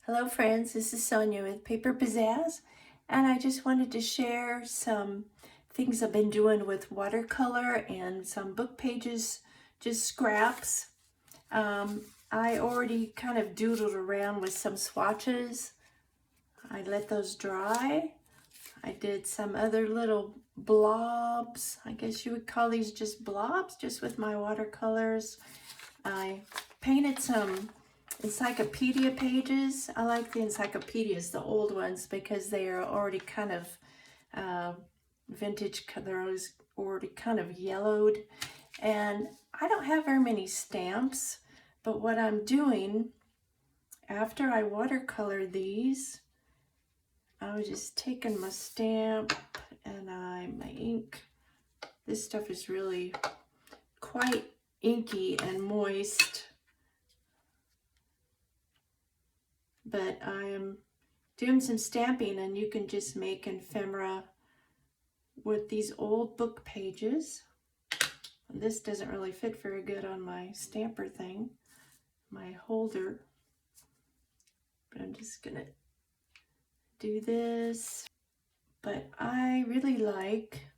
Hello friends, this is Sonia with Paper Pizzazz, and I just wanted to share some things I've been doing with watercolor and some book pages, just scraps. I already kind of doodled around with some swatches. I let those dry. I did some other little blobs. I guess you would call these just blobs, just with my watercolors. I painted some encyclopedia pages. I like the encyclopedias, the old ones, because they are already kind of vintage. They're already kind of yellowed. And I don't have very many stamps, but what I'm doing after I watercolor these, I was just taking my stamp and my ink. This stuff is really quite inky and moist. But I am doing some stamping, and you can just make ephemera with these old book pages. And this doesn't really fit very good on my stamper thing, my holder. But I'm just gonna do this. But I really like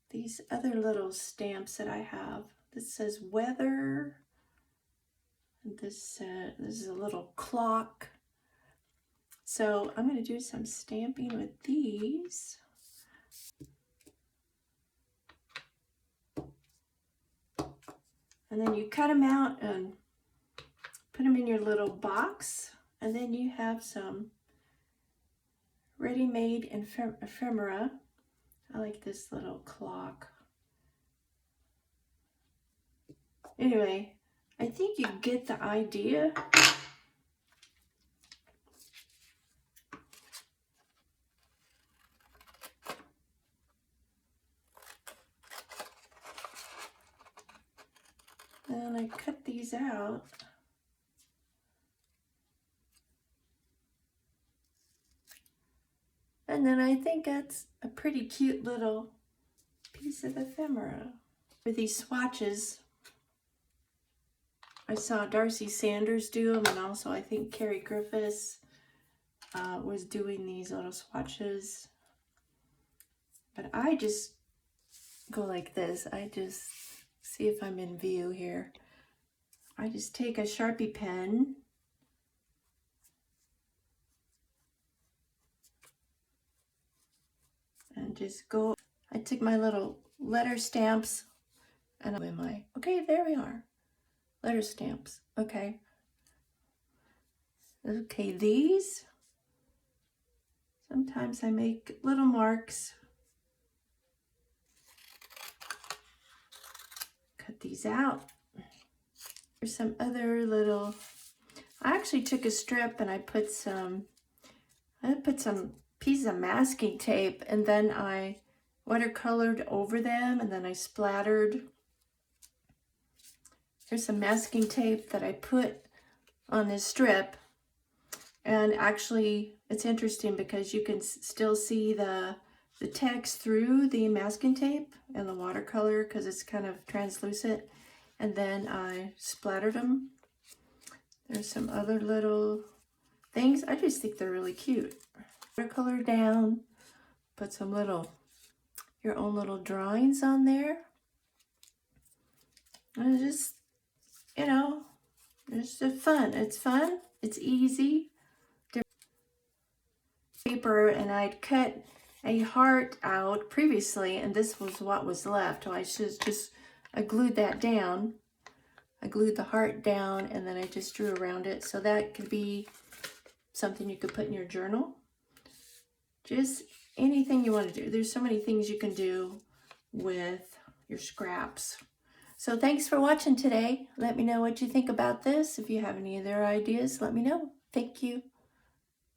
these other little stamps that I have. This says weather. This is a little clock. So I'm going to do some stamping with these. And then you cut them out and put them in your little box. And then you have some ready-made ephemera. I like this little clock. Anyway, I think you get the idea. And I cut these out. And then I think that's a pretty cute little piece of ephemera. For these swatches, I saw Darcy Sanders do them, and also I think Carrie Griffiths was doing these little swatches. But I just go like this. I just see if I'm in view here. I just take a Sharpie pen and just go. I took my little letter stamps and okay, there we are. Letter stamps. Okay. Okay, these. Sometimes I make little marks. Cut these out. There's some other little, I actually took a strip and I put some pieces of masking tape, and then I watercolored over them, and then I splattered. There's some masking tape that I put on this strip, and actually it's interesting because you can still see the text through the masking tape and the watercolor because it's kind of translucent. And then I splattered them. There's some other little things. I just think they're really cute. Watercolor down, put some little, your own little drawings on there. And it's just, you know, it's just fun. It's fun. It's easy. Paper, and I'd cut a heart out previously, and this was what was left. So I glued that down. I glued the heart down, and then I just drew around it. So that could be something you could put in your journal. Just anything you want to do. There's so many things you can do with your scraps. So thanks for watching today. Let me know what you think about this. If you have any other ideas, let me know. Thank you.